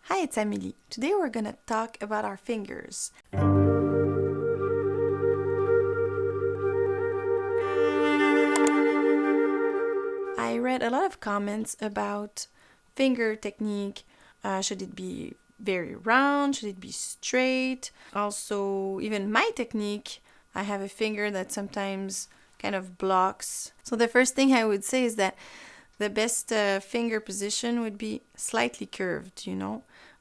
Hi, it's Emily. Today we're going to talk about our fingers. I read a lot of comments about finger technique. Should it be very round? Should it be straight? Also, even my technique, I have a finger that sometimes kind of blocks. So the first thing I would say is that the best finger position would be slightly curved,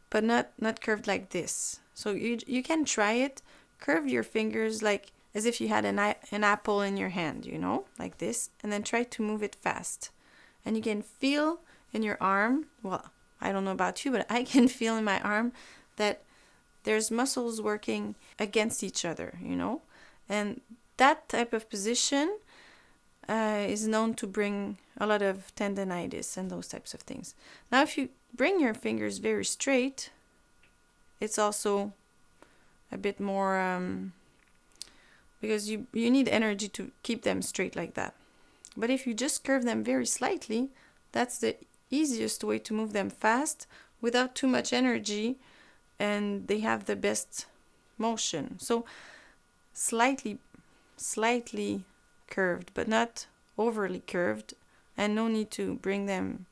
but not curved like this. So you can try it. Curve your fingers like as if you had an apple in your hand, like this, and then try to move it fast. And you can feel in your arm, well, I don't know about you, but I can feel in my arm that there's muscles working against each other, and that type of position is known to bring a lot of tendinitis and those types of things. Now, if you bring your fingers very straight, it's also a bit more because you need energy to keep them straight like that. But if you just curve them very slightly, that's the easiest way to move them fast without too much energy, and they have the best motion. So slightly curved, but not overly curved, and no need to bring them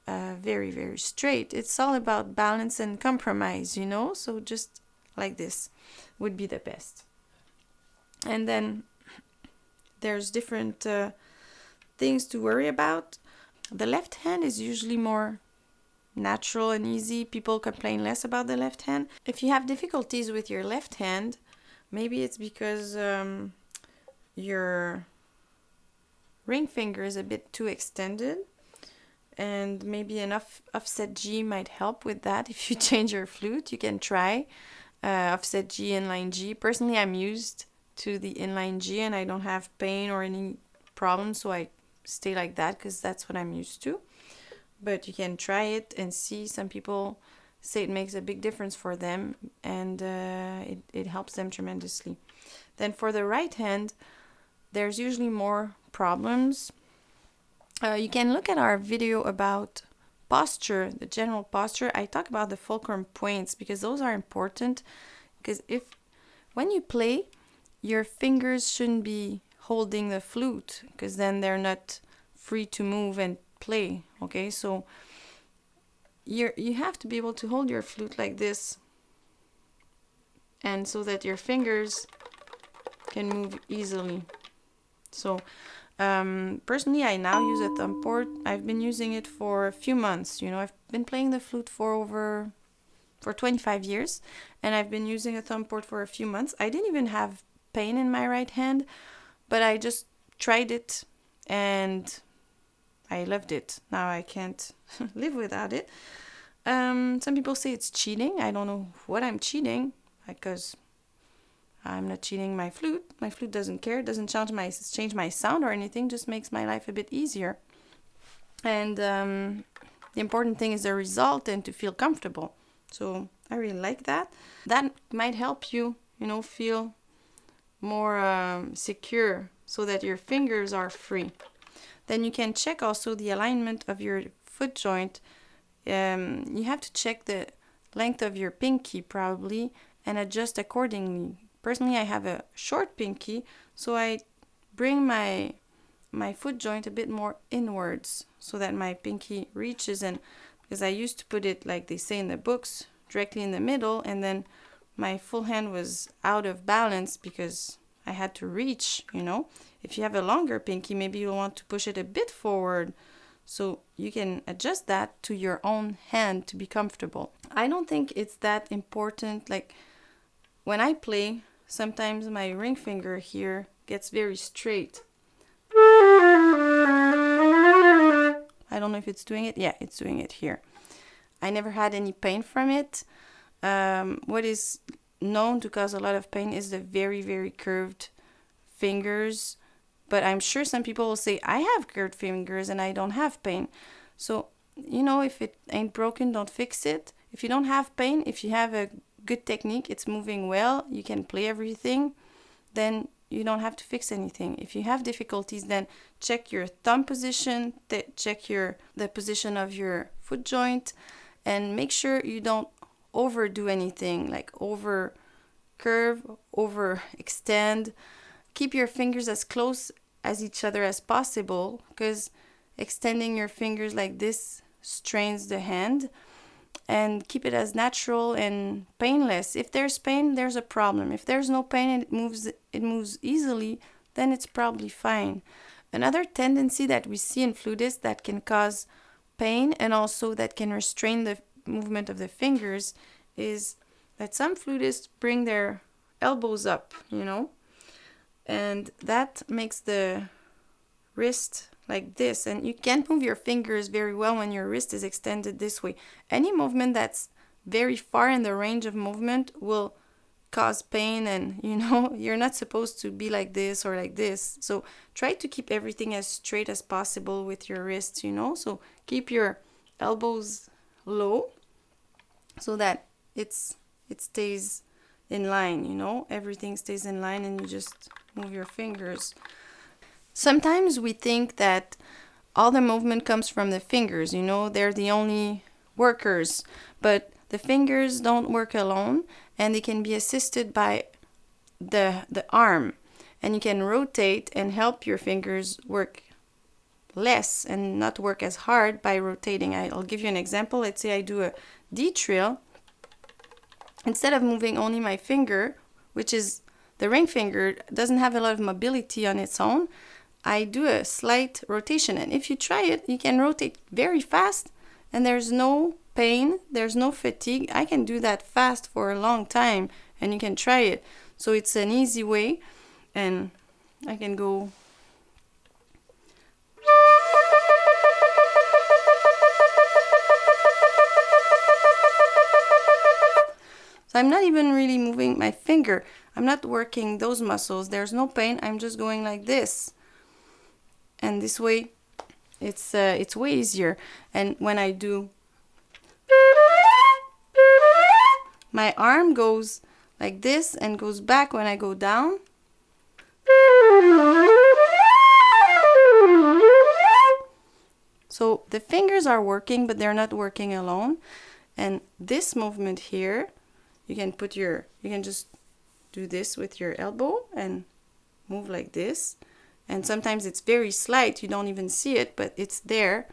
very, very straight. It's all about balance and compromise, so just like this would be the best. And then there's different things to worry about. The left hand is usually more natural and easy. People complain less about the left hand. If you have difficulties with your left hand, maybe it's because your ring finger is a bit too extended, and maybe an offset G might help with that. If you change your flute, you can try offset G, inline G. Personally, I'm used to the inline G and I don't have pain or any problems, so I stay like that because that's what I'm used to. But you can try it and see. Some people say it makes a big difference for them, and it helps them tremendously. Then for the right hand, there's usually more problems. You can look at our video about posture, the general posture. I talk about the fulcrum points because those are important, because when you play, your fingers shouldn't be holding the flute, because then they're not free to move and play. Okay, so you have to be able to hold your flute like this, and so that your fingers can move easily. So personally, I now use a thumb port. I've been using it for a few months. I've been playing the flute for 25 years, and I've been using a thumb port for a few months. I didn't even have pain in my right hand, but I just tried it and I loved it. Now I can't live without it. Some people say it's cheating. I don't know what I'm cheating, because I'm not cheating my flute. My flute doesn't care. It doesn't change my sound or anything. Just makes my life a bit easier. And the important thing is the result and to feel comfortable. So I really like that. That might help you, feel more secure, so that your fingers are free. Then you can check also the alignment of your foot joint. You have to check the length of your pinky probably and adjust accordingly. Personally, I have a short pinky, so I bring my foot joint a bit more inwards so that my pinky reaches, and because I used to put it, like they say in the books, directly in the middle, and then my full hand was out of balance because I had to reach, If you have a longer pinky, maybe you'll want to push it a bit forward, so you can adjust that to your own hand to be comfortable. I don't think it's that important. Like when I play, sometimes my ring finger here gets very straight. I don't know if it's doing it. Yeah, it's doing it here. I never had any pain from it. What is known to cause a lot of pain is the very, very curved fingers. But I'm sure some people will say, I have curved fingers and I don't have pain. So, if it ain't broken, don't fix it. If you don't have pain, if you have a good technique, it's moving well, you can play everything, then you don't have to fix anything. If you have difficulties, then check your thumb position, check the position of your foot joint, and make sure you don't overdo anything, like over curve, over extend. Keep your fingers as close as each other as possible, because extending your fingers like this strains the hand. And keep it as natural and painless. If there's pain, there's a problem. If there's no pain and it moves easily, then it's probably fine. Another tendency that we see in flutists that can cause pain and also that can restrain the movement of the fingers is that some flutists bring their elbows up, and that makes the wrist like this, and you can't move your fingers very well when your wrist is extended this way. Any movement that's very far in the range of movement will cause pain, and you're not supposed to be like this or like this. So try to keep everything as straight as possible with your wrists, so keep your elbows low so that it stays in line, everything stays in line, and you just move your fingers. Sometimes we think that all the movement comes from the fingers, they're the only workers, but the fingers don't work alone, and they can be assisted by the arm, and you can rotate and help your fingers work less and not work as hard by rotating. I'll give you an example. Let's say I do a D trill. Instead of moving only my finger, which is the ring finger, doesn't have a lot of mobility on its own, I do a slight rotation, and if you try it, you can rotate very fast, and there's no pain, there's no fatigue. I can do that fast for a long time, and you can try it. So it's an easy way, and I can go. So I'm not even really moving my finger. I'm not working those muscles. There's no pain. I'm just going like this. And this way, it's way easier. And when I do, my arm goes like this and goes back when I go down. So the fingers are working, but they're not working alone. And this movement here, you can just do this with your elbow and move like this. And sometimes it's very slight, you don't even see it, but it's there.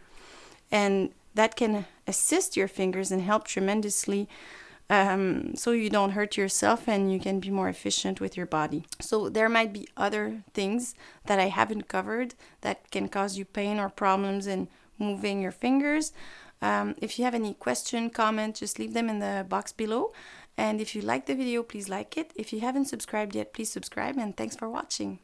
And that can assist your fingers and help tremendously, so you don't hurt yourself and you can be more efficient with your body. So there might be other things that I haven't covered that can cause you pain or problems in moving your fingers. If you have any question, comment, just leave them in the box below. And if you like the video, please like it. If you haven't subscribed yet, please subscribe, and thanks for watching.